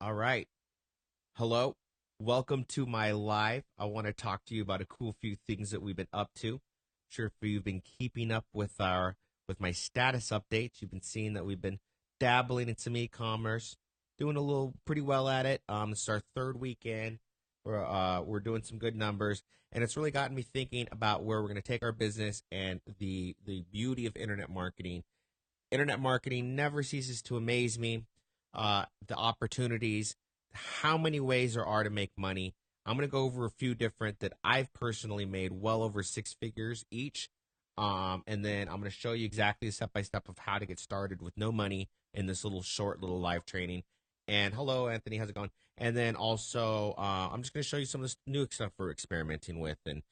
All right. Hello. Welcome to my live. I want to talk to you about a cool few things that we've been up to. Sure, if you've been keeping up with my status updates, you've been seeing that we've been dabbling in some e-commerce, doing a little pretty well at it. It's our third weekend. We're doing some good numbers, and it's really gotten me thinking about where we're going to take our business and the beauty of internet marketing. Internet marketing never ceases to amaze me. The opportunities, how many ways there are to make money. I'm going to go over a few different that I've personally made well over six figures each. And then I'm going to show you exactly step by step of how to get started with no money in this little short little live training. And hello, Anthony, how's it going? And then also, I'm just going to show you some of this new stuff we're experimenting with, and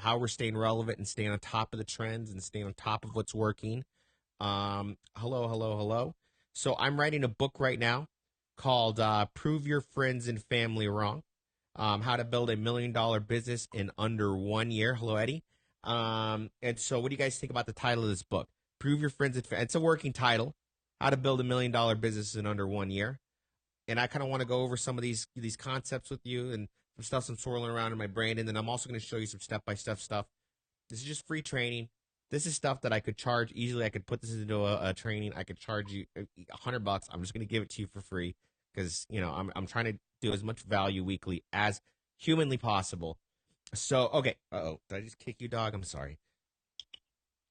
how we're staying relevant and staying on top of the trends and staying on top of what's working. Hello, hello, hello. So I'm writing a book right now called "Prove Your Friends and Family Wrong." How to build $1 million business in under 1 year. Hello, Eddie. And so, what do you guys think about the title of this book? Prove Your Friends and It's a working title. How to build $1 million business in under 1 year. And I kind of want to go over some of these concepts with you and some stuff I'm swirling around in my brain. And then I'm also going to show you some step by step stuff. This is just free training. This is stuff that I could charge easily. I could put this into a training. I could charge you $100. I'm just going to give it to you for free because I'm trying to do as much value weekly as humanly possible. So okay. Did I just kick you, dog? I'm sorry.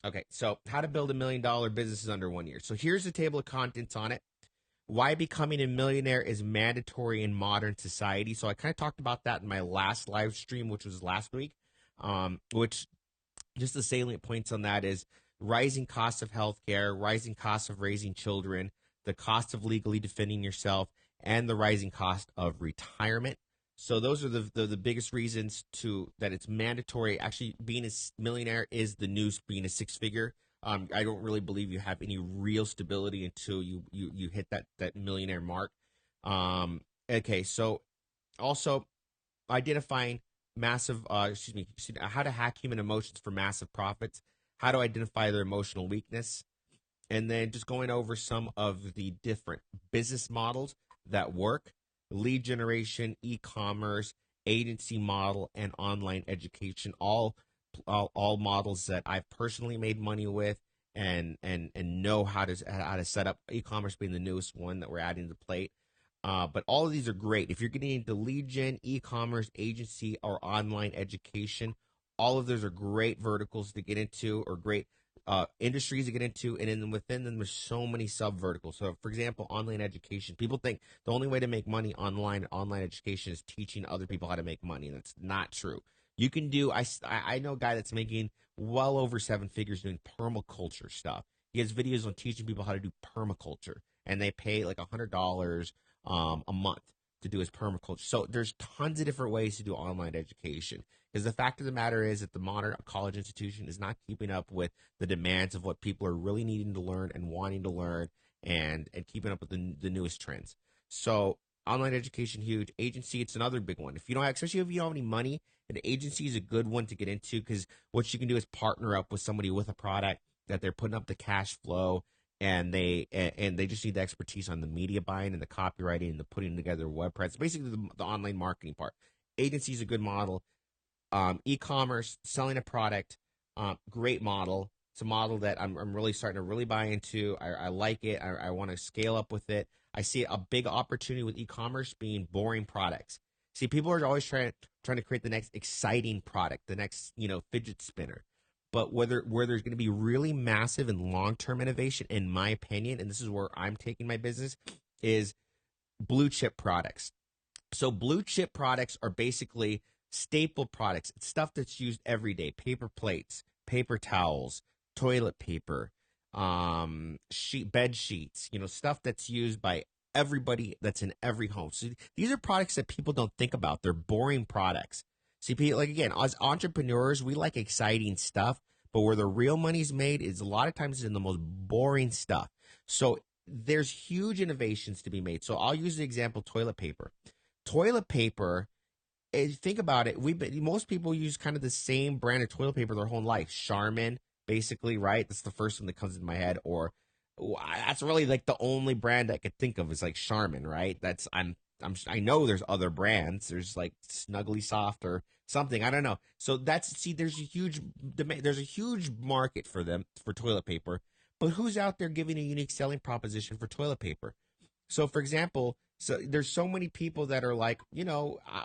Okay. So how to build $1 million businesses under 1 year. So here's the table of contents on it. Why becoming a millionaire is mandatory in modern society. So I kind of talked about that in my last live stream, which was last week. Which just the salient points on that is rising costs of healthcare, rising costs of raising children, the cost of legally defending yourself, and the rising cost of retirement. So those are the biggest reasons to that it's mandatory. Actually, being a millionaire is the new being a six figure. I don't really believe you have any real stability until you hit that millionaire mark. Okay, so also identifying massive how to hack human emotions for massive profits, how to identify their emotional weakness, and then just going over some of the different business models that work: lead generation, e-commerce, agency model, and online education. All models that I've personally made money with and know how to set up. E-commerce being the newest one that we're adding to the plate. But all of these are great. If you're getting into lead gen, e-commerce, agency, or online education, all of those are great verticals to get into, or great industries to get into. And then within them, there's so many sub verticals. So, for example, online education. People think the only way to make money online education is teaching other people how to make money. And that's not true. You can do. I know a guy that's making well over seven figures doing permaculture stuff. He has videos on teaching people how to do permaculture, and they pay like $100 a month to do his permaculture. So there's tons of different ways to do online education. Because the fact of the matter is that the modern college institution is not keeping up with the demands of what people are really needing to learn and wanting to learn, and keeping up with the newest trends. So online education, huge. Agency, it's another big one. If you don't, especially if you don't have any money, an agency is a good one to get into, because what you can do is partner up with somebody with a product that they're putting up the cash flow, and they just need the expertise on the media buying and the copywriting and the putting together web presence, basically the online marketing part. Agency is a good model. E-commerce, selling a product, great model. It's a model that I'm really starting to really buy into. I like it. I want to scale up with it. I see a big opportunity with e-commerce being boring products. See, people are always trying to create the next exciting product, the next fidget spinner. But where there's going to be really massive and long term innovation, in my opinion, and this is where I'm taking my business, is blue chip products. So blue chip products are basically staple products. It's stuff that's used every day: paper plates, paper towels, toilet paper, bed sheets. Stuff that's used by everybody, that's in every home. So these are products that people don't think about. They're boring products. See, people, like, again, as entrepreneurs, we like exciting stuff, but where the real money's made is a lot of times in the most boring stuff. So there's huge innovations to be made. So I'll use the example toilet paper. Toilet paper, if you think about it, most people use kind of the same brand of toilet paper their whole life. Charmin, basically, right? That's the first one that comes into my head. Or that's really like the only brand I could think of is like Charmin, right? I'm I know there's other brands. There's like Snuggly Soft or something. I don't know. So there's a huge demand. There's a huge market for them for toilet paper. But who's out there giving a unique selling proposition for toilet paper? So, for example, so there's so many people that are like,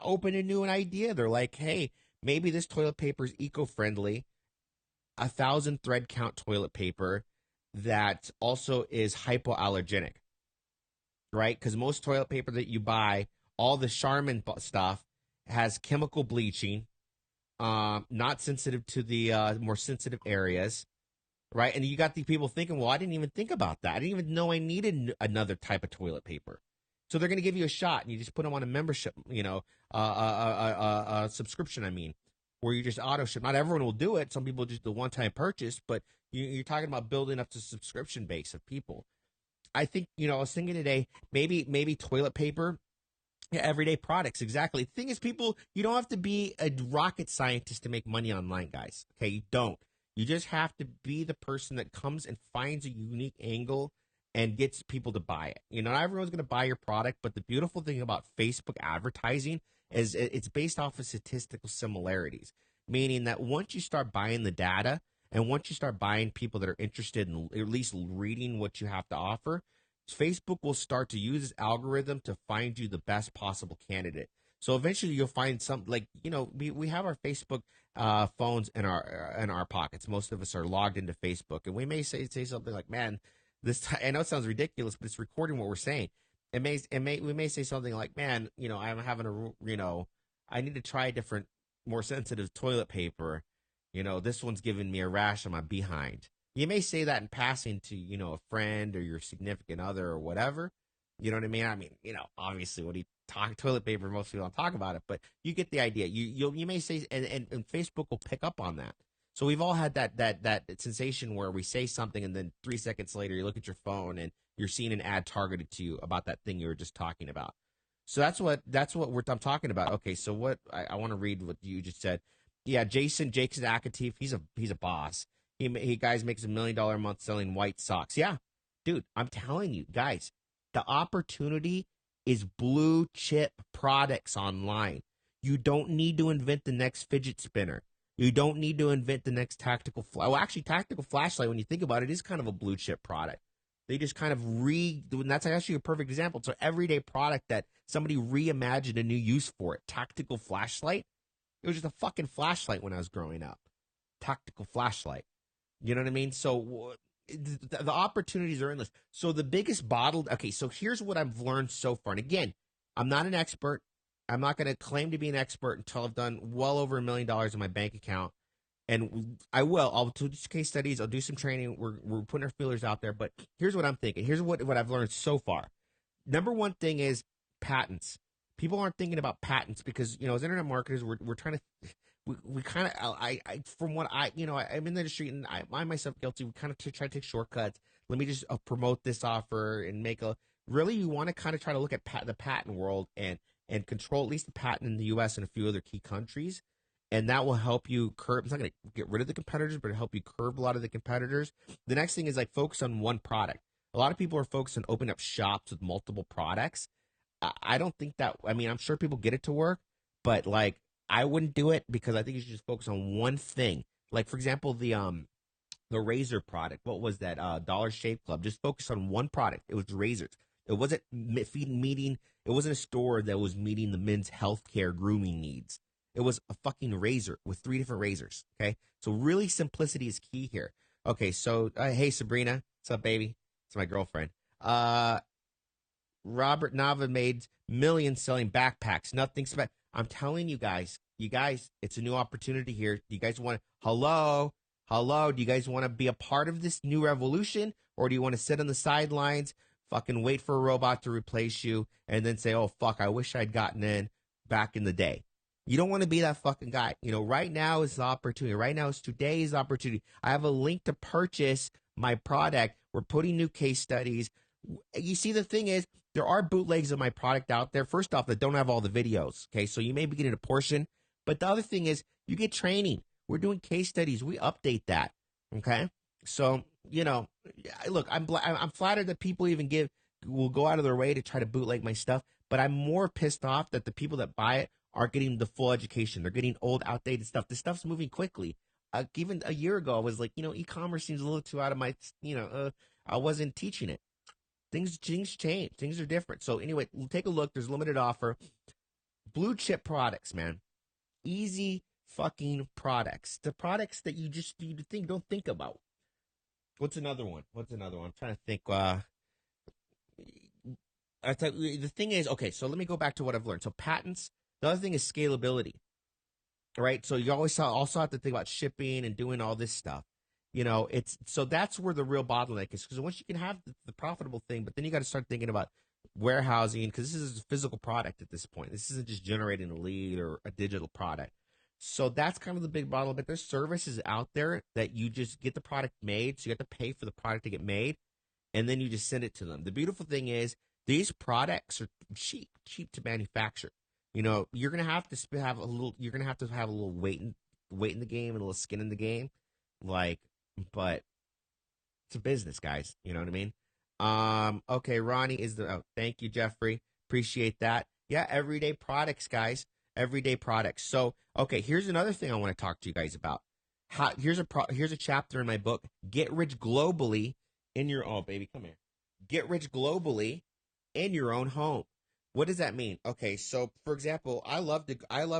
open to new an idea. They're like, hey, maybe this toilet paper is eco-friendly, 1,000 thread count toilet paper that also is hypoallergenic, right? Because most toilet paper that you buy, all the Charmin stuff has chemical bleaching, not sensitive to the more sensitive areas, right? And you got the people thinking, well, I didn't even think about that. I didn't even know I needed another type of toilet paper. So they're going to give you a shot, and you just put them on a membership, subscription. I mean, where you just auto ship. Not everyone will do it. Some people just do one-time purchase, but you're talking about building up to subscription base of people. I think I was thinking today maybe toilet paper. Yeah, everyday products, exactly. The thing is, people, you don't have to be a rocket scientist to make money online, guys. Okay, you don't. You just have to be the person that comes and finds a unique angle and gets people to buy it. Not everyone's going to buy your product, but the beautiful thing about Facebook advertising is it's based off of statistical similarities, meaning that once you start buying the data and once you start buying people that are interested in at least reading what you have to offer, Facebook will start to use this algorithm to find you the best possible candidate. So eventually you'll find some, like, we have our Facebook phones in our pockets. Most of us are logged into Facebook, and we may say something like, man, I know it sounds ridiculous, but it's recording what we're saying. We may say something like, man, I'm having I need to try a different, more sensitive toilet paper. This one's giving me a rash on my behind. You may say that in passing to, a friend or your significant other or whatever. You know what I mean? I mean, obviously when you talk toilet paper, most people don't talk about it, but you get the idea. You may say, and Facebook will pick up on that. So we've all had that sensation where we say something and then 3 seconds later you look at your phone and you're seeing an ad targeted to you about that thing you were just talking about. So that's what I'm talking about. Okay, so what I want to read what you just said. Yeah, Jason Akatif, he's a boss. He guys makes $1 million a month selling white socks. Yeah, dude, I'm telling you, guys, the opportunity is blue chip products online. You don't need to invent the next fidget spinner. You don't need to invent the next well, actually, tactical flashlight, when you think about it, is kind of a blue chip product. They just kind of and that's actually a perfect example. It's an everyday product that somebody reimagined a new use for it. Tactical flashlight. It was just a fucking flashlight when I was growing up. Tactical flashlight. You know what I mean? So the opportunities are endless. So the biggest okay, so here's what I've learned so far. And again, I'm not an expert. I'm not going to claim to be an expert until I've done well over $1 million in my bank account. And I will. I'll do case studies. I'll do some training. We're putting our feelers out there. But here's what I'm thinking. Here's what I've learned so far. Number one thing is patents. People aren't thinking about patents because, as internet marketers, we're trying to, we kind of, from what I'm in the industry and I myself guilty. We kind of try to take shortcuts. Let me just promote this offer and really, you want to kind of try to look at the patent world and control at least the patent in the U.S. and a few other key countries. And that will help you curb. It's not going to get rid of the competitors, but it'll help you curb a lot of the competitors. The next thing is like focus on one product. A lot of people are focused on opening up shops with multiple products. I don't think that. I mean, I'm sure people get it to work, but like I wouldn't do it because I think you should just focus on one thing. Like for example, the razor product. What was that? Dollar Shave Club. Just focus on one product. It was razors. It wasn't meeting. It wasn't a store that was meeting the men's healthcare grooming needs. It was a fucking razor with 3 different razors. Okay, so really simplicity is key here. Okay, so hey Sabrina, what's up, baby? It's my girlfriend. Robert Nava made millions selling backpacks. Nothing special. I'm telling you guys, it's a new opportunity here. Do you guys want? Hello, do you guys want to be a part of this new revolution, or do you want to sit on the sidelines, fucking wait for a robot to replace you, and then say, "Oh fuck, I wish I'd gotten in back in the day"? You don't want to be that fucking guy. Right now is the opportunity. Right now is today's opportunity. I have a link to purchase my product. We're putting new case studies. You see, the thing is, there are bootlegs of my product out there, first off, that don't have all the videos. Okay, so you may be getting a portion. But the other thing is, you get training. We're doing case studies. We update that. Okay, so look, I'm flattered that people even give will go out of their way to try to bootleg my stuff, but I'm more pissed off that the people that buy it are getting the full education. They're getting old, outdated stuff. This stuff's moving quickly. Even a year ago, I was like, e-commerce seems a little too out of my, I wasn't teaching it. Things change. Things are different. So anyway, take a look. There's a limited offer. Blue chip products, man. Easy fucking products. The products that you don't think about. What's another one? I'm trying to think. The thing is, okay, so let me go back to what I've learned. So patents. The other thing is scalability, right? So you also have to think about shipping and doing all this stuff. It's so that's where the real bottleneck is, because once you can have the profitable thing, but then you got to start thinking about warehousing, because this is a physical product at this point. This isn't just generating a lead or a digital product. So that's kind of the big bottleneck. There's services out there that you just get the product made, so you have to pay for the product to get made, and then you just send it to them. The beautiful thing is these products are cheap to manufacture. You're gonna have to have a little. You're gonna have to have a little weight in the game and a little skin in the game, like. But it's a business, guys. You know what I mean? Okay, Ronnie is the. Oh, thank you, Jeffrey. Appreciate that. Yeah, everyday products, guys. Everyday products. So, okay, here's another thing I want to talk to you guys about. Here's a chapter in my book, Get Rich Globally in Your Oh, baby, come here. Get Rich Globally in Your Own Home. What does that mean? Okay, so for example, I love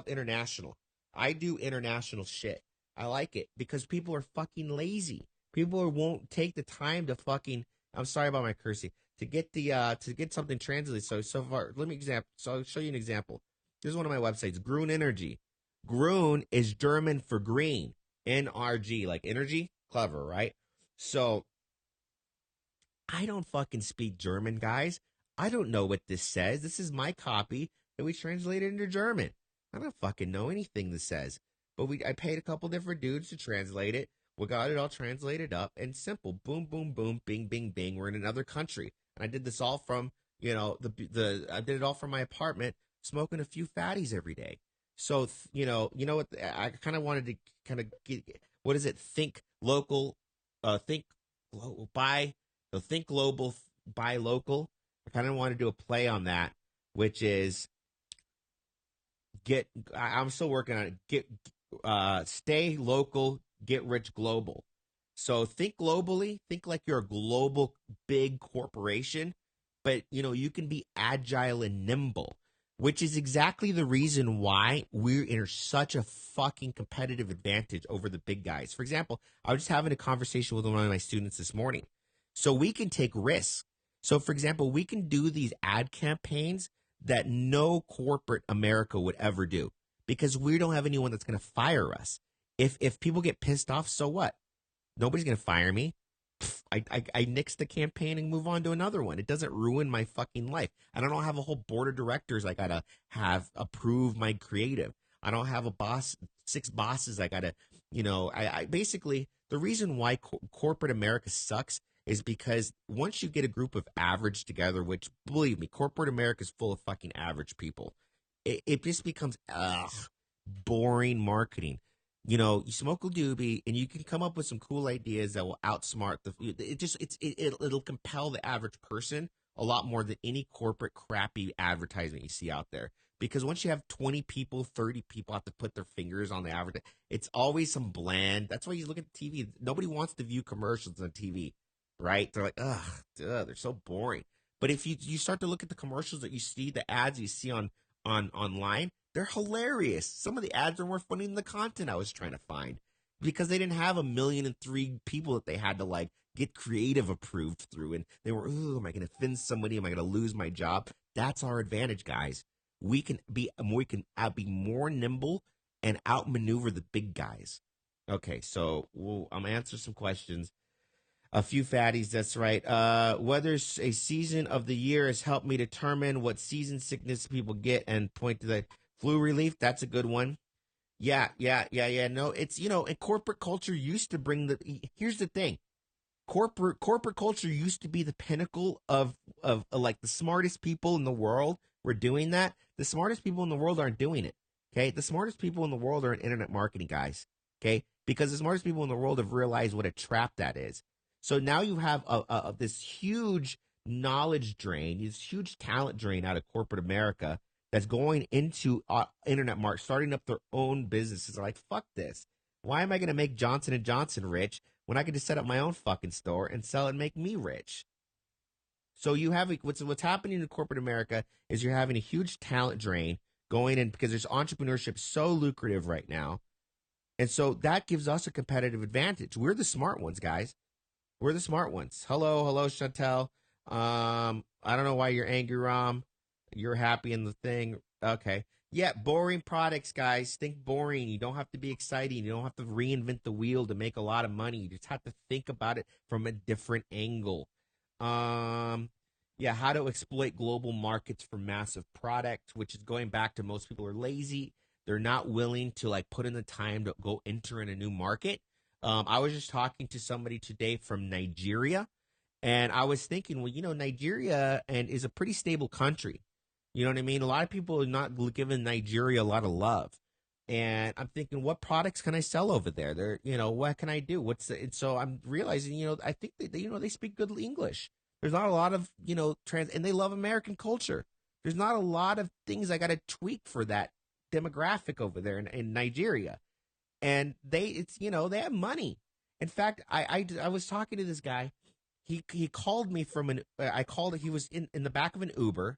international. I do international shit. I like it because people are fucking lazy. People won't take the time to fucking. I'm sorry about my cursing. To get something translated. So far, let me example. So I'll show you an example. This is one of my websites, Grün Energy. Grün is German for green. NRG, like energy. Clever, right? So I don't fucking speak German, guys. I don't know what this says. This is my copy that we translated into German. I don't fucking know anything this says. But I paid a couple different dudes to translate it. We got it all translated up and simple. Boom, boom, boom, bing, bing, bing. We're in another country. And I did this all from, I did it all from my apartment, smoking a few fatties every day. So, what, I kind of wanted to kind of get, what is it? Think local, think buy, think global, buy local. I kind of want to do a play on that, which is I'm still working on it. Stay local, get rich global. So think globally, think like you're a global big corporation, but you can be agile and nimble, which is exactly the reason why we're in such a fucking competitive advantage over the big guys. For example, I was just having a conversation with one of my students this morning. So we can take risks. So for example, we can do these ad campaigns that no corporate America would ever do, because we don't have anyone that's going to fire us. If people get pissed off, so what? Nobody's going to fire me. I nix the campaign and move on to another one. It doesn't ruin my fucking life. I don't have a whole board of directors I got to have approve my creative. I don't have a boss, 6 bosses I got to, I basically, the reason why corporate America sucks is because once you get a group of average together, which, believe me, corporate America is full of fucking average people, it just becomes boring marketing. You smoke a doobie and you can come up with some cool ideas that will outsmart it'll compel the average person a lot more than any corporate crappy advertisement you see out there. Because once you have 20 people, 30 people have to put their fingers on the advertisement, it's always some bland. That's why you look at TV. Nobody wants to view commercials on TV, right? They're like, ugh, they're so boring. But if you start to look at the commercials that you see, the ads you see on online, they're hilarious. Some of the ads are more funny than the content I was trying to find, because they didn't have 1,000,003 people that they had to like get creative approved through. And they were, ooh, am I going to offend somebody? Am I going to lose my job? That's our advantage, guys. We can be more nimble and outmaneuver the big guys. Okay, so I'm gonna answer some questions. A few fatties, that's right. Whether a season of the year has helped me determine what season sickness people get and point to the flu relief. That's a good one. Yeah. No, it's, and corporate culture used to bring here's the thing. Corporate culture used to be the pinnacle of like the smartest people in the world were doing that. The smartest people in the world aren't doing it. Okay. The smartest people in the world are in internet marketing, guys. Okay. Because the smartest people in the world have realized what a trap that is. So now you have this huge knowledge drain, this huge talent drain out of corporate America that's going into internet market, starting up their own businesses. They're like, fuck this. Why am I going to make Johnson and Johnson rich when I could just set up my own fucking store and sell it and make me rich? So you have what's happening in corporate America is you're having a huge talent drain going in because there's entrepreneurship so lucrative right now. And so that gives us a competitive advantage. We're the smart ones, guys. We're the smart ones. Hello, Chantel. I don't know why you're angry, Rom. You're happy in the thing. Okay. Yeah, boring products, guys. Think boring. You don't have to be exciting. You don't have to reinvent the wheel to make a lot of money. You just have to think about it from a different angle. Um, yeah, how to exploit global markets for massive product, which is going back to most people are lazy. They're not willing to like put in the time to go enter in a new market. I was just talking to somebody today from Nigeria, and I was thinking, well, Nigeria and is a pretty stable country. You know what I mean? A lot of people are not giving Nigeria a lot of love. And I'm thinking, what products can I sell over there? What can I do? And so I'm realizing, I think they speak good English. There's not a lot of, and they love American culture. There's not a lot of things I got to tweak for that demographic over there in Nigeria. And they have money. In fact, I was talking to this guy. He called me from he was in the back of an Uber.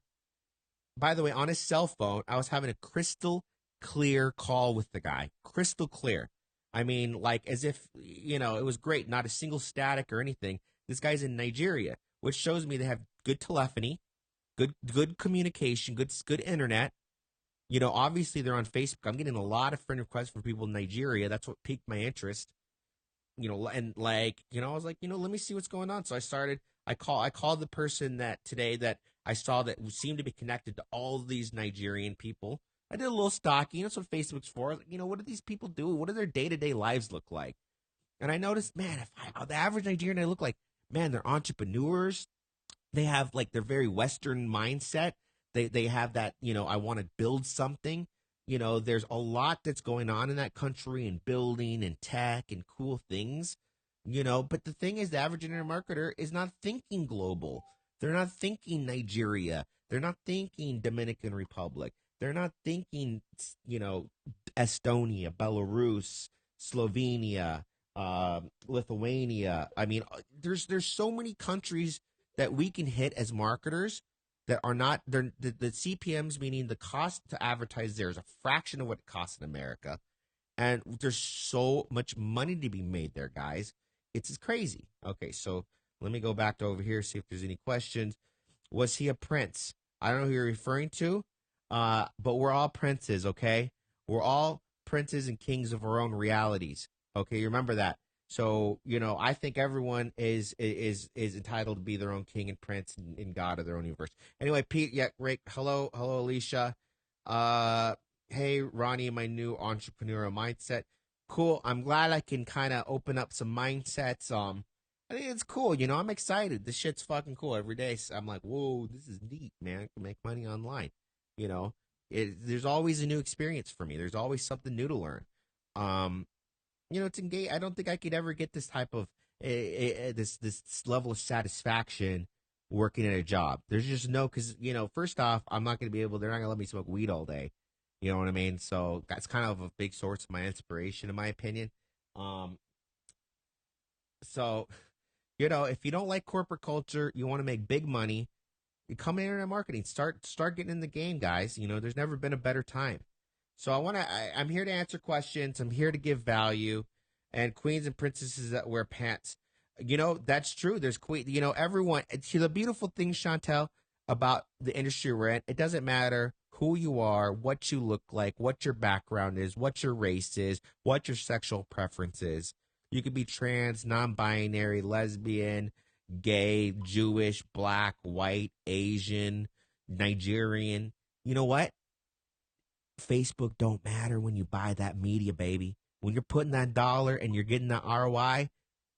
By the way, on his cell phone, I was having a crystal clear call with the guy. Crystal clear. I mean, like as if, it was great. Not a single static or anything. This guy's in Nigeria, which shows me they have good telephony, good communication, good internet. Obviously they're on Facebook. I'm getting a lot of friend requests from people in Nigeria. That's what piqued my interest. And like, I was like, let me see what's going on. So I called the person that today that I saw that seemed to be connected to all of these Nigerian people. I did a little stalking. That's what Facebook's for. Like, what do these people do? What do their day-to-day lives look like? And I noticed, man, the average Nigerian I look like, man, they're entrepreneurs. They have like their very Western mindset. They have that, I want to build something. There's a lot that's going on in that country and building and tech and cool things. But the thing is, the average internet marketer is not thinking global. They're not thinking Nigeria. They're not thinking Dominican Republic. They're not thinking, Estonia, Belarus, Slovenia, Lithuania. I mean, there's so many countries that we can hit as marketers that are not the CPMs, meaning the cost to advertise there is a fraction of what it costs in America. And there's so much money to be made there, guys. It's crazy. Okay, so let me go back to over here, see if there's any questions. Was he a prince? I don't know who you're referring to, but we're all princes, okay? We're all princes and kings of our own realities. Okay, you remember that. So, I think everyone is entitled to be their own king and prince and God of their own universe. Anyway, Pete, yeah, Rick, hello, Alicia. Hey, Ronnie, my new entrepreneurial mindset. Cool. I'm glad I can kind of open up some mindsets. I think it's cool. I'm excited. This shit's fucking cool every day. So I'm like, whoa, this is neat, man. I can make money online. There's always a new experience for me. There's always something new to learn. It's engaged. I don't think I could ever get this type of this level of satisfaction working at a job. There's just no, because first off, I'm not going to be able. They're not going to let me smoke weed all day. You know what I mean? So that's kind of a big source of my inspiration, in my opinion. So if you don't like corporate culture, you want to make big money, you come in internet marketing. Start getting in the game, guys. There's never been a better time. So I'm here to answer questions. I'm here to give value. And queens and princesses that wear pants. That's true. There's everyone. See, the beautiful thing, Chantel, about the industry we're in, it doesn't matter who you are, what you look like, what your background is, what your race is, what your sexual preference is. You could be trans, non-binary, lesbian, gay, Jewish, black, white, Asian, Nigerian. You know what? Facebook don't matter when you buy that media, baby. When you're putting that dollar and you're getting that ROI,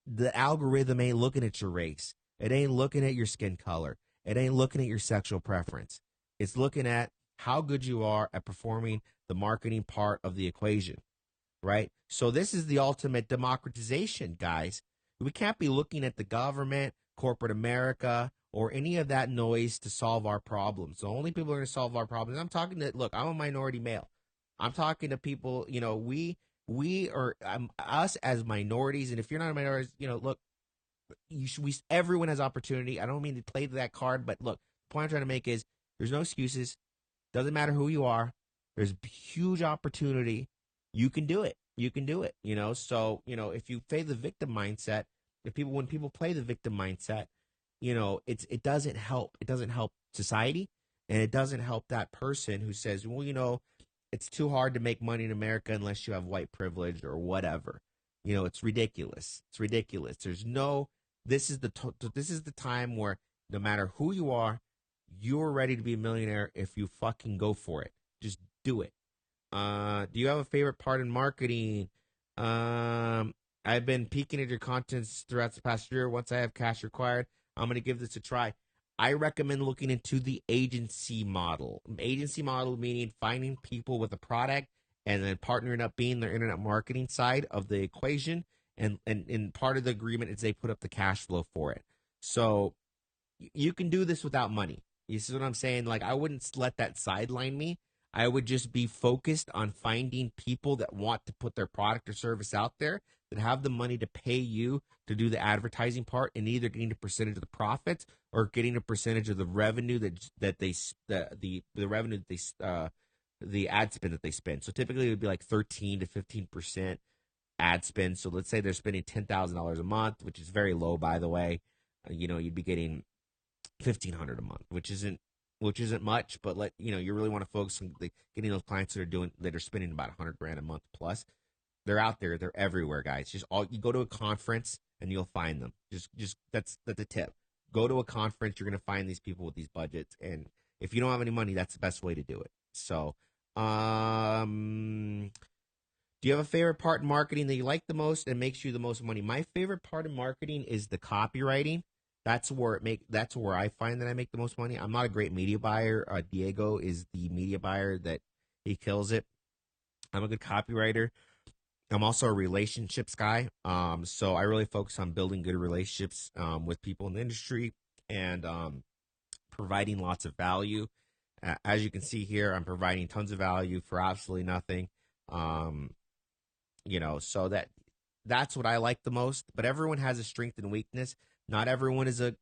the algorithm ain't looking at your race. It ain't looking at your skin color. It ain't looking at your sexual preference. It's looking at how good you are at performing the marketing part of the equation, right? So this is the ultimate democratization, guys. We can't be looking at the government, corporate America, or any of that noise to solve our problems. The only people who are going to solve our problems. I'm talking to look. I'm a minority male. I'm talking to people. We are us as minorities, and if you're not a minority, look, everyone has opportunity. I don't mean to play that card, but look, the point I'm trying to make is there's no excuses. Doesn't matter who you are. There's huge opportunity. You can do it. You can do it. So if you play the victim mindset, when people play the victim mindset, it doesn't help. It doesn't help society, and it doesn't help that person who says, well, it's too hard to make money in America unless you have white privilege or whatever. It's ridiculous. It's ridiculous. There's no. This is the time where no matter who you are, you're ready to be a millionaire if you fucking go for it. Just do it. Do you have a favorite part in marketing? I've been peeking at your contents throughout the past year. Once I have cash required, I'm going to give this a try. I recommend looking into the agency model. Agency model meaning finding people with a product and then partnering up being their internet marketing side of the equation. And part of the agreement is they put up the cash flow for it. So you can do this without money. You see what I'm saying? Like, I wouldn't let that sideline me. I would just be focused on finding people that want to put their product or service out there, that have the money to pay you to do the advertising part, and either getting a percentage of the profits or getting a percentage of the revenue the revenue that the ad spend that they spend. So typically it would be like 13 to 15% ad spend. So let's say they're spending $10,000 a month, which is very low, by the way. You'd be getting 1,500 a month, which isn't much, but you really want to focus on getting those clients that are spending about 100 grand a month plus. They're out there, they're everywhere, guys. You go to a conference and you'll find them. Just that's a tip. Go to a conference, you're gonna find these people with these budgets, and if you don't have any money, that's the best way to do it. So, do you have a favorite part in marketing that you like the most and makes you the most money? My favorite part of marketing is the copywriting. That's where I find that I make the most money. I'm not a great media buyer. Diego is the media buyer that he kills it. I'm a good copywriter. I'm also a relationships guy. So I really focus on building good relationships with people in the industry and providing lots of value. As you can see here, I'm providing tons of value for absolutely nothing. So that's what I like the most. But everyone has a strength and weakness. Not everyone is a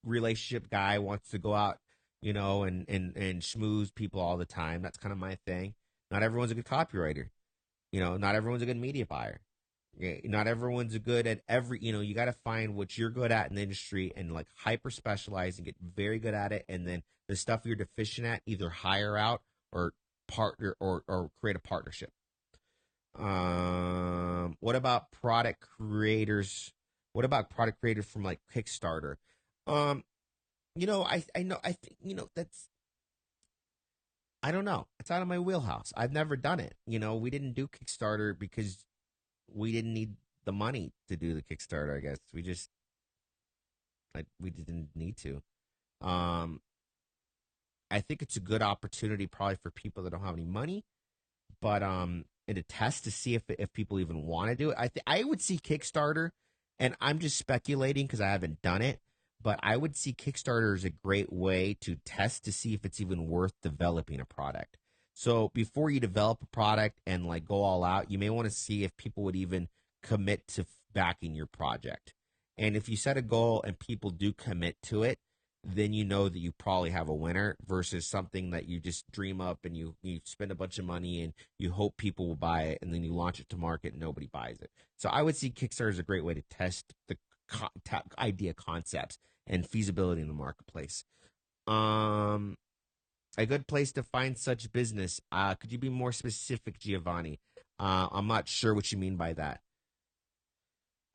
relationship guy, wants to go out and schmooze people all the time. That's kind of my thing. Not everyone's a good copywriter. Not everyone's a good media buyer. Not everyone's good at every. You got to find what you're good at in the industry and like hyper specialize and get very good at it. And then the stuff you're deficient at, either hire out or partner or create a partnership. What about product creators? What about product creators from like Kickstarter? Um, I know I think that's I don't know. It's out of my wheelhouse. I've never done it. We didn't do Kickstarter because we didn't need the money to do the Kickstarter. I guess we didn't need to. Um, I think it's a good opportunity probably for people that don't have any money, but and to test to see if people even want to do it. I would see Kickstarter, and I'm just speculating because I haven't done it, but I would see Kickstarter as a great way to test to see if it's even worth developing a product. So before you develop a product and like go all out, you may want to see if people would even commit to backing your project. And if you set a goal and people do commit to it, then you know that you probably have a winner versus something that you just dream up and you spend a bunch of money and you hope people will buy it and then you launch it to market and nobody buys it. So I would see Kickstarter as a great way to test the idea concepts and feasibility in the marketplace. Um, a good place to find such business. Could you be more specific, Giovanni? I'm not sure what you mean by that.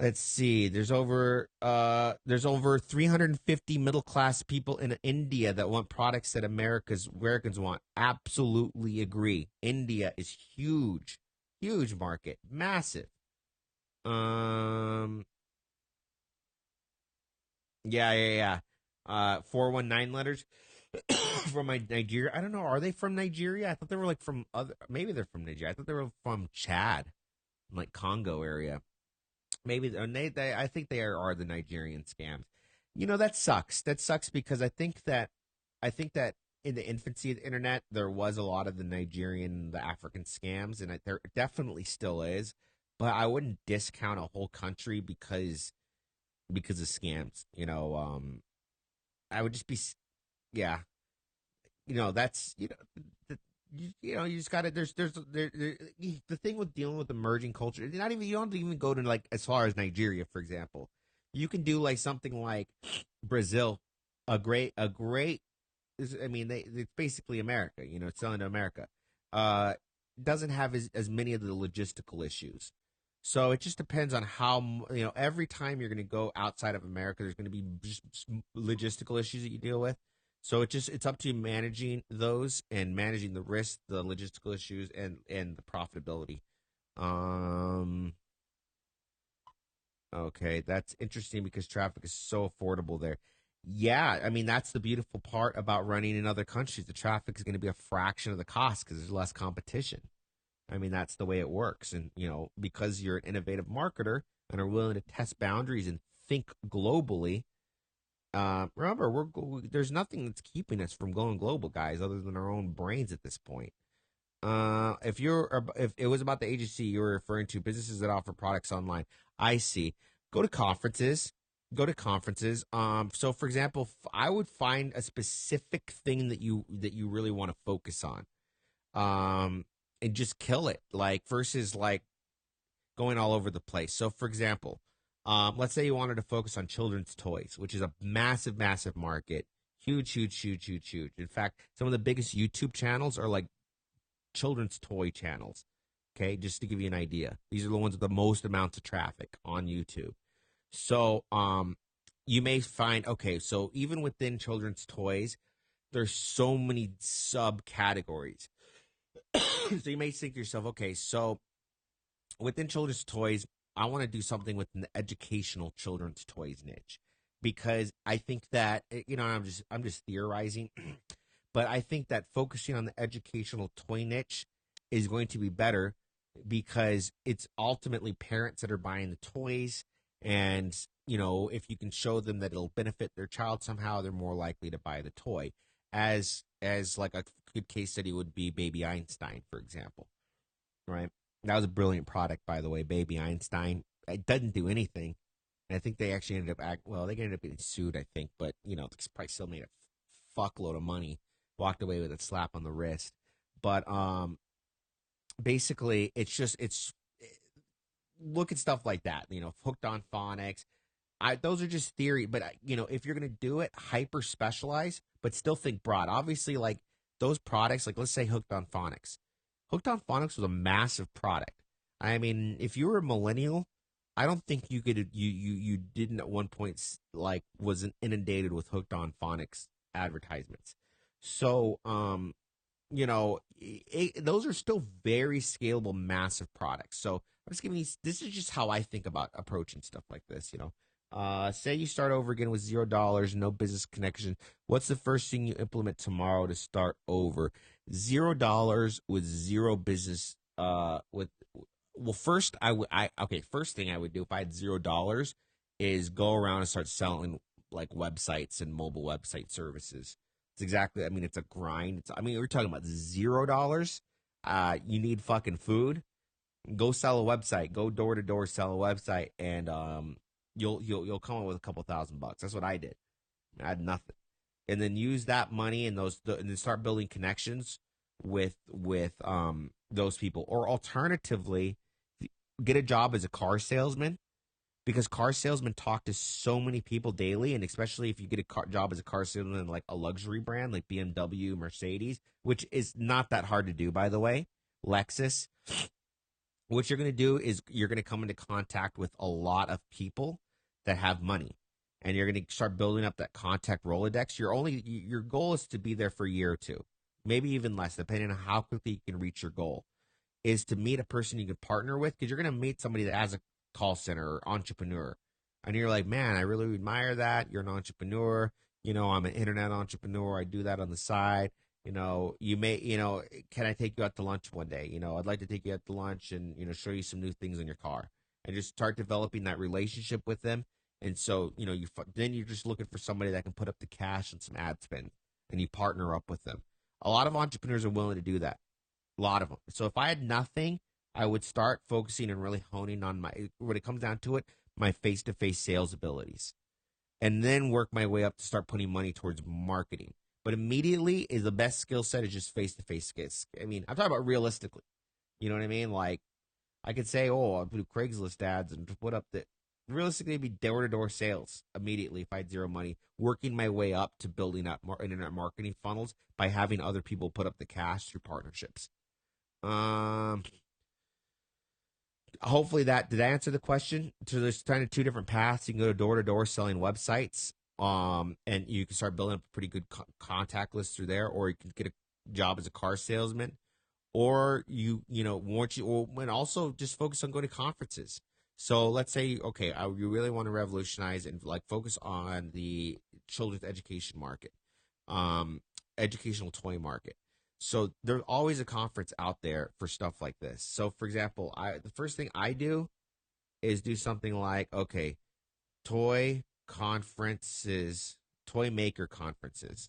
Let's see. There's over 350 middle class people in India that want products that Americans want. Absolutely agree. India is huge, huge market, massive. Um, yeah. 419 letters from Nigeria. I don't know. Are they from Nigeria? I thought they were like from other. Maybe they're from Nigeria. I thought they were from Chad, like Congo area. Maybe and I think they are the Nigerian scams. That sucks. That sucks because I think that in the infancy of the internet, there was a lot of the Nigerian, the African scams, and there definitely still is. But I wouldn't discount a whole country because of scams. I would just be, yeah. That's the, you just gotta. The thing with dealing with emerging culture. Not even you don't even go to like as far as Nigeria, for example. You can do like something like Brazil, a great I mean, it's basically America. It's selling to America. Uh, doesn't have as many of the logistical issues. So it just depends on how every time you're going to go outside of America, there's going to be just logistical issues that you deal with. So it's up to you managing those and managing the risk, the logistical issues, and the profitability. Um, Okay, that's interesting because traffic is so affordable there. Yeah, I mean that's the beautiful part about running in other countries. The traffic is going to be a fraction of the cost because there's less competition. I mean that's the way it works, and because you're an innovative marketer and are willing to test boundaries and think globally. Remember, there's nothing that's keeping us from going global, guys, other than our own brains at this point. If it was about the agency you were referring to, businesses that offer products online, I see. Go to conferences. Go to conferences. So for example, I would find a specific thing that you really want to focus on. Um, and just kill it. Like versus like going all over the place. So for example, let's say you wanted to focus on children's toys, which is a massive, massive market. Huge, huge, huge, huge, huge. In fact, some of the biggest YouTube channels are like children's toy channels. Okay, just to give you an idea, these are the ones with the most amounts of traffic on YouTube. So, you may find okay. So even within children's toys, there's so many subcategories. So you may think to yourself, okay, so within children's toys, I want to do something with an educational children's toys niche because I think that I'm just theorizing, but I think that focusing on the educational toy niche is going to be better because it's ultimately parents that are buying the toys, and if you can show them that it'll benefit their child somehow, they're more likely to buy the toy. As like a good case study would be Baby Einstein, for example, right? That was a brilliant product, by the way. Baby Einstein. It doesn't do anything. And I think they actually ended up well. They ended up getting sued, I think, but it's probably still made a fuckload of money. Walked away with a slap on the wrist. But basically, it's look at stuff like that. Hooked on phonics. Those are just theory, but if you're gonna do it, hyper specialize, but still think broad. Obviously, like those products, like let's say Hooked on Phonics. Hooked on Phonics was a massive product. I mean, if you were a millennial, I don't think you didn't at one point like wasn't inundated with Hooked on Phonics advertisements. So, those are still very scalable, massive products. So I'm just giving you, this is just how I think about approaching stuff like this. Say you start over again with $0, no business connection. What's the first thing you implement tomorrow to start over? $0 with zero business. Well, first okay. First thing I would do if I had $0 is go around and start selling like websites and mobile website services. It's exactly. I mean, it's a grind. I mean, we're talking about $0. You need fucking food. Go sell a website. Go door to door, sell a website, and you'll come up with a couple $1,000. That's what I did. I had nothing, and then use that money and and then start building connections with those people, or alternatively, get a job as a car salesman because car salesmen talk to so many people daily, and especially if you get a job as a car salesman in like a luxury brand like BMW, Mercedes, which is not that hard to do, by the way, Lexus. What you're going to do is you're going to come into contact with a lot of people that have money, and you're going to start building up that contact Rolodex. Your goal is to be there for a year or two, maybe even less, depending on how quickly you can reach your goal. Is to meet a person you can partner with because you're going to meet somebody that has a call center or entrepreneur, and you're like, man, I really admire that. You're an entrepreneur. I'm an internet entrepreneur. I do that on the side. Can I take you out to lunch one day? I'd like to take you out to lunch and show you some new things in your car and just start developing that relationship with them. And so, then you're just looking for somebody that can put up the cash and some ad spend, and you partner up with them. A lot of entrepreneurs are willing to do that. A lot of them. So if I had nothing, I would start focusing and really honing on when it comes down to it, my face to face sales abilities, and then work my way up to start putting money towards marketing. But immediately is the best skill set is just face to face skills. I mean, I'm talking about realistically. You know what I mean? Like I could say, oh, I'll do Craigslist ads and put up the realistically it'd be door to door sales immediately if I had zero money, working my way up to building up more internet marketing funnels by having other people put up the cash through partnerships. Um, Hopefully that did I answer the question. So there's kind of two different paths. You can go to door selling websites, and you can start building up a pretty good contact list through there, or you can get a job as a car salesman, or and also just focus on going to conferences. So let's say, okay, you really want to revolutionize and like focus on the children's education market, um, educational toy market. So there's always a conference out there for stuff like this. So for example, the first thing I do is do something like, okay, toy conferences, toy maker conferences.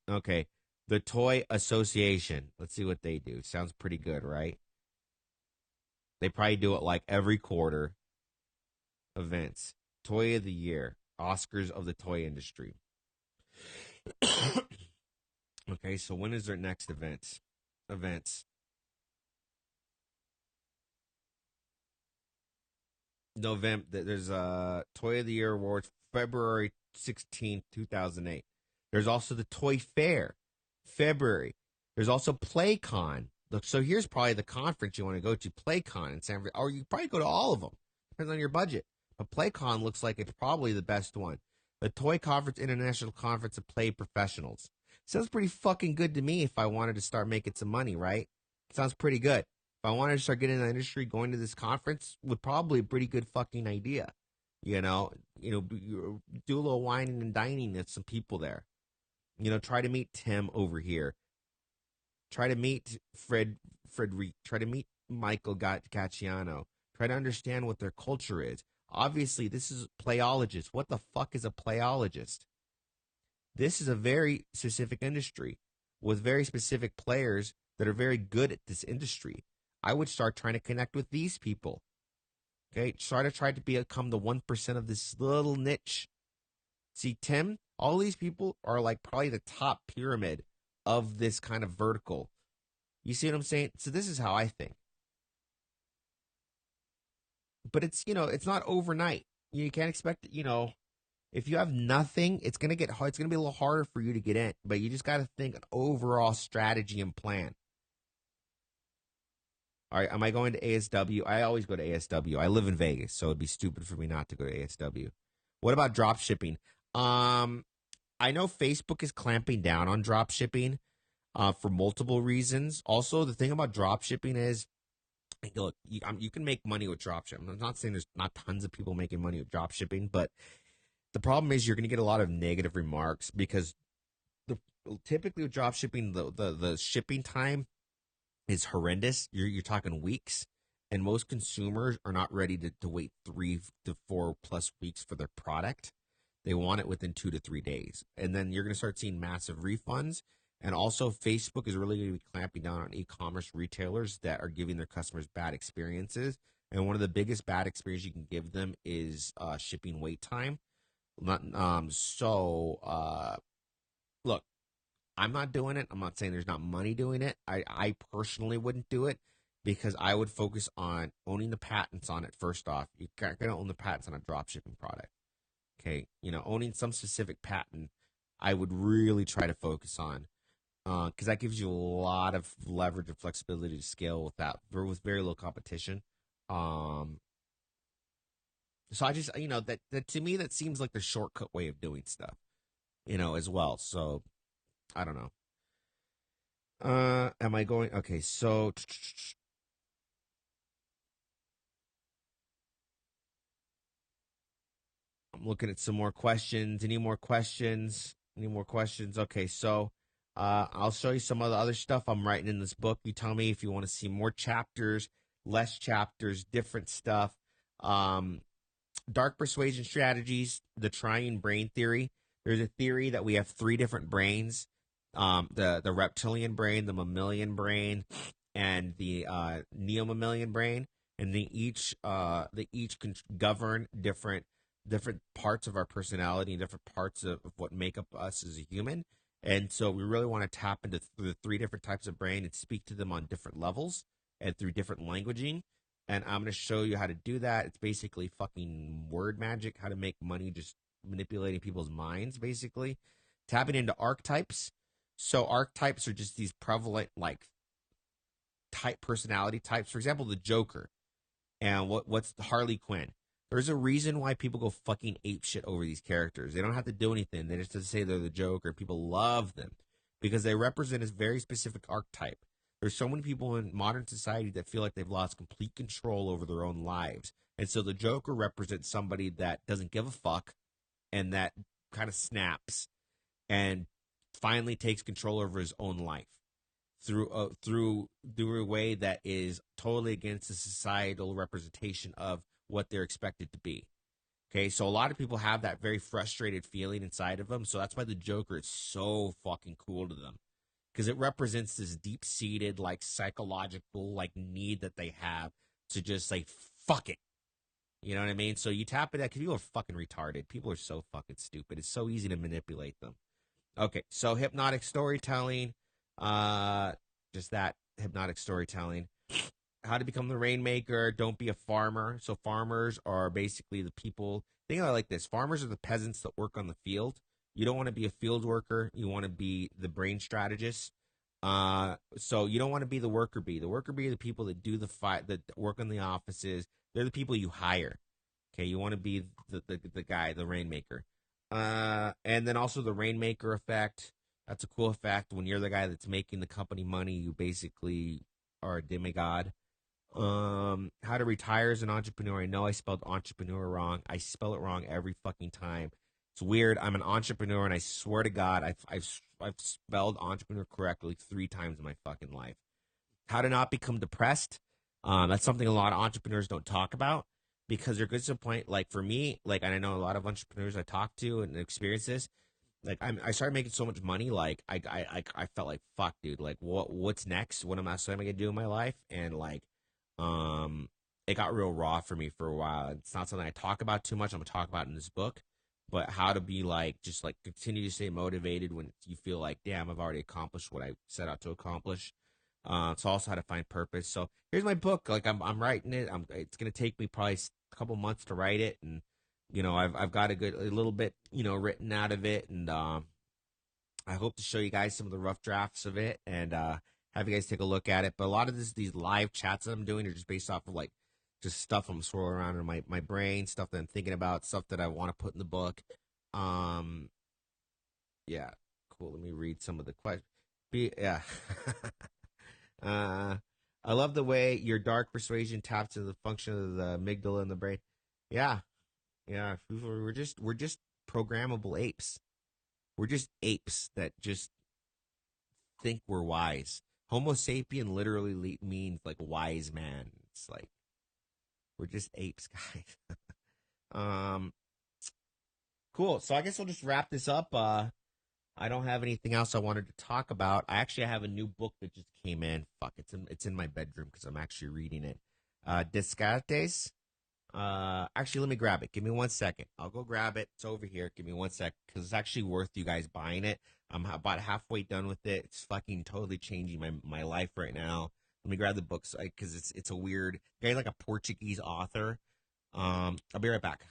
Okay, the Toy Association. Let's see what they do. Sounds pretty good, right? They probably do it like every quarter. Events, Toy of the Year, Oscars of the toy industry. Okay, so when is their next events? Events. November. There's a Toy of the Year Awards, February 16th, 2008. There's also the Toy Fair, February. There's also PlayCon. Look, so here's probably the conference you want to go to, PlayCon in San Francisco, or you probably go to all of them. Depends on your budget. But PlayCon looks like it's probably the best one. The Toy Conference International Conference of Play Professionals. Sounds pretty fucking good to me if I wanted to start making some money, right? Sounds pretty good. If I wanted to start getting in the industry, going to this conference would probably a pretty good fucking idea. Do a little whining and dining with some people there. Try to meet Tim over here. Try to meet Frederic. Try to meet Michael Gacciano. Try to understand what their culture is. Obviously, this is playologist. What the fuck is a playologist? This is a very specific industry with very specific players that are very good at this industry. I would start trying to connect with these people. Okay, try to become the 1% of this little niche. See, Tim, all these people are like probably the top pyramid of this kind of vertical. You see what I'm saying? So this is how I think. But it's not overnight. You can't expect, if you have nothing, it's gonna get hard. It's gonna be a little harder for you to get in. But you just got to think an overall strategy and plan. All right, am I going to ASW? I always go to ASW. I live in Vegas, so it'd be stupid for me not to go to ASW. What about drop shipping? Um, I know Facebook is clamping down on drop shipping for multiple reasons. Also, the thing about drop shipping is, look, you can make money with drop shipping. I'm not saying there's not tons of people making money with drop shipping, but the problem is you're going to get a lot of negative remarks because the typically with drop shipping, the shipping time is horrendous. You're talking weeks, and most consumers are not ready to wait 3 to 4+ weeks for their product. They want it within 2 to 3 days, and then you're going to start seeing massive refunds. And also, Facebook is really going to be clamping down on e-commerce retailers that are giving their customers bad experiences. And one of the biggest bad experiences you can give them is shipping wait time. Look, I'm not doing it. I'm not saying there's not money doing it. I personally wouldn't do it because I would focus on owning the patents on it first off. You're going to own the patents on a drop shipping product. Okay. Owning some specific patent, I would really try to focus on because that gives you a lot of leverage and flexibility to scale with very low competition. Um, so I just, that to me, that seems like the shortcut way of doing stuff, as well. So I don't know. Am I going? Okay, so I'm looking at some more questions. Any more questions? Any more questions? Okay, so I'll show you some of the other stuff I'm writing in this book. You tell me if you want to see more chapters, less chapters, different stuff. Um, Dark persuasion strategies, the triune brain theory. There's a theory that we have three different brains: the reptilian brain, the mammalian brain, and the neo-mammalian brain, and they each can govern different parts of our personality and different parts of what make up us as a human. And so we really want to tap into the three different types of brain and speak to them on different levels and through different languaging. And I'm going to show you how to do that. It's basically fucking word magic, how to make money just manipulating people's minds, basically. Tapping into archetypes. So archetypes are just these prevalent like type personality types. For example, the Joker and what's Harley Quinn. There's a reason why people go fucking ape shit over these characters. They don't have to do anything. They just have to say they're the Joker. People love them because they represent a very specific archetype. There's so many people in modern society that feel like they've lost complete control over their own lives. And so the Joker represents somebody that doesn't give a fuck and that kind of snaps and finally takes control over his own life through a way that is totally against the societal representation of what they're expected to be. Okay, so a lot of people have that very frustrated feeling inside of them. So that's why the Joker is so fucking cool to them because it represents this deep seated, like psychological, like need that they have to just like fuck it. You know what I mean? So you tap into that because people are fucking retarded. People are so fucking stupid. It's so easy to manipulate them. Okay, so hypnotic storytelling, uh, just that hypnotic storytelling. How to become the rainmaker. Don't be a farmer. So farmers are basically the people. Think of it like this: farmers are the peasants that work on the field. You don't want to be a field worker. You want to be the brain strategist. So you don't want to be the worker bee. The worker bee are the people that do the fight, that work in the offices. They're the people you hire. Okay, you want to be the guy, the rainmaker. And then also the rainmaker effect. That's a cool effect. When you're the guy that's making the company money, you basically are a demigod. How to retire as an entrepreneur. I know I spelled entrepreneur wrong. I spell it wrong every fucking time. It's weird. I'm an entrepreneur, and I swear to God, I've spelled entrepreneur correctly 3 times in my fucking life. How to not become depressed. That's something a lot of entrepreneurs don't talk about because they're good to the point. Like for me, like, and I know a lot of entrepreneurs I talk to and experience this. Like I started making so much money, like I felt like fuck, dude. Like what's next? What am I gonna do in my life? And like, um, it got real raw for me for a while. It's not something I talk about too much. I'm gonna talk about in this book, but how to be like just like continue to stay motivated when you feel like, damn, I've already accomplished what I set out to accomplish. It's also how to find purpose. So here's my book. Like I'm writing it. It's gonna take me probably a couple months to write it, and I've got a little bit written out of it, and I hope to show you guys some of the rough drafts of it, and have you guys take a look at it. But a lot of these live chats that I'm doing are just based off of like just stuff I'm swirling around in my brain, stuff that I'm thinking about, stuff that I want to put in the book. Um, yeah, cool. Let me read some of the questions. Yeah. uh, I love the way your dark persuasion taps into the function of the amygdala in the brain. Yeah, yeah. We're just programmable apes. We're just apes that just think we're wise. Homo sapien literally means like wise man. It's like we're just apes, guys. um, cool. So I guess we'll just wrap this up. I don't have anything else I wanted to talk about. I actually have a new book that just came in. Fuck, it's in my bedroom because I'm actually reading it. Descartes. Actually, let me grab it. Give me 1 second. I'll go grab it. It's over here. Give me 1 sec because it's actually worth you guys buying it. I'm about halfway done with it. It's fucking totally changing my life right now. Let me grab the books because it's a weird guy, like a Portuguese author. I'll be right back.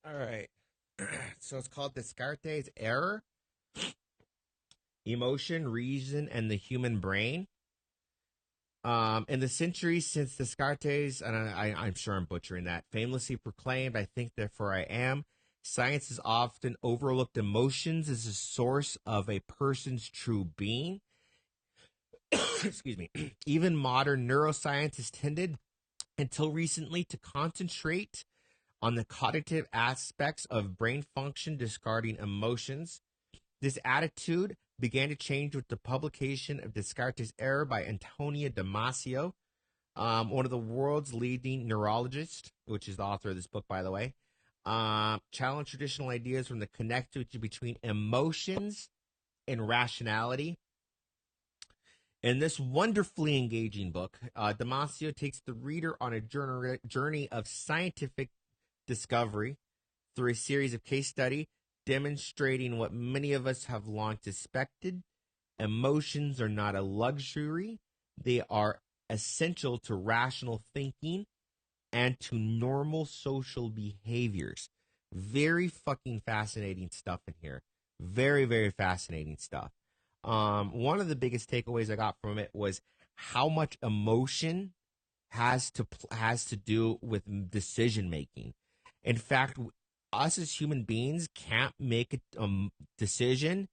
All right. So it's called Descartes' Error, Emotion, Reason, and the Human Brain. In the centuries since Descartes, and I'm sure I'm butchering that, famously proclaimed, "I think, therefore I am," Science has often overlooked emotions as a source of a person's true being. Excuse me. Even modern neuroscience has tended, until recently, to concentrate on the cognitive aspects of brain function, discarding emotions. This attitude began to change with the publication of Descartes' Error by Antonio Damasio, one of the world's leading neurologists, which is the author of this book, by the way. Challenge traditional ideas from the connectivity between emotions and rationality. In this wonderfully engaging book, Damasio takes the reader on a journey of scientific discovery through a series of case studies demonstrating what many of us have long suspected. Emotions are not a luxury, they are essential to rational thinking and to normal social behaviors. Very fucking fascinating stuff in here. Very, very fascinating stuff. One of the biggest takeaways I got from it was how much emotion has to do with decision making. In fact, us as human beings can't make a decision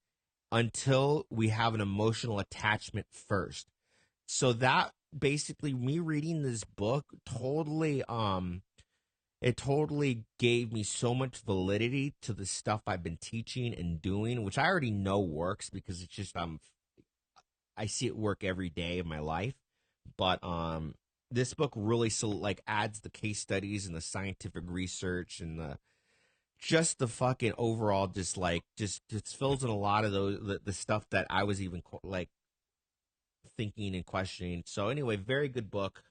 until we have an emotional attachment first. So that basically, me reading this book totally it totally gave me so much validity to the stuff I've been teaching and doing, which I already know works because it's just I see it work every day of my life. But this book really like adds the case studies and the scientific research and the fucking overall just fills in a lot of the stuff that I was even like thinking and questioning. So anyway, very good book.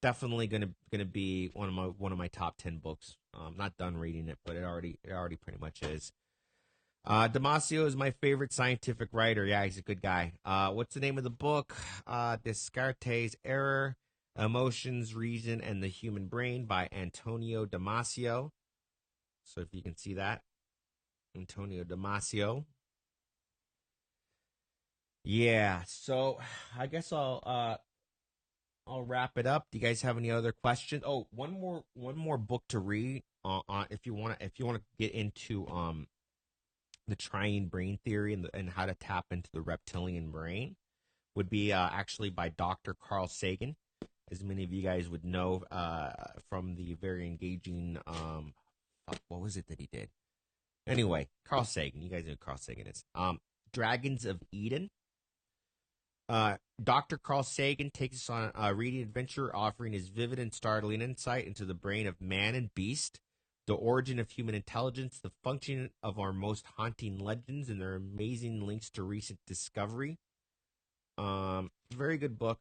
Definitely gonna be one of my top 10 books. Not done reading it, but it already pretty much is. Damasio is my favorite scientific writer. Yeah, he's a good guy. What's the name of the book? Descartes' Error, Emotions, Reason, and the Human Brain by Antonio Damasio. So if you can see that, Antonio Damasio. Yeah. So I guess I'll wrap it up. Do you guys have any other questions? Oh, one more book to read. If you want to get into the triune brain theory and how to tap into the reptilian brain, would be actually by Dr. Carl Sagan, as many of you guys would know from the very engaging what was it that he did? Anyway, Carl Sagan. You guys know who Carl Sagan is. Dragons of Eden. Dr. Carl Sagan takes us on a reading adventure, offering his vivid and startling insight into the brain of man and beast, the origin of human intelligence, the function of our most haunting legends, and their amazing links to recent discovery. Very good book,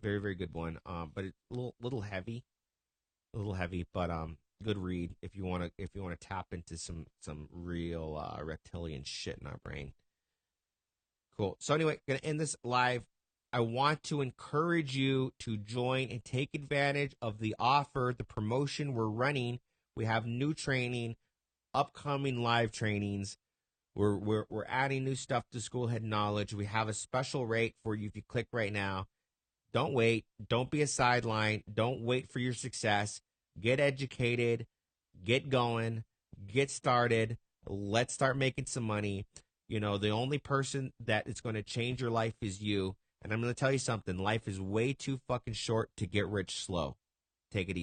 very very good one. But it's a little heavy, but good read if you want to tap into some real reptilian shit in our brain. Cool. So anyway, gonna end this live. I want to encourage you to join and take advantage of the offer, the promotion we're running. We have new training, upcoming live trainings. We're adding new stuff to School Head Knowledge. We have a special rate for you if you click right now. Don't wait. Don't be a sideline. Don't wait for your success. Get educated. Get going. Get started. Let's start making some money. The only person that is going to change your life is you. And I'm going to tell you something. Life is way too fucking short to get rich slow. Take it easy.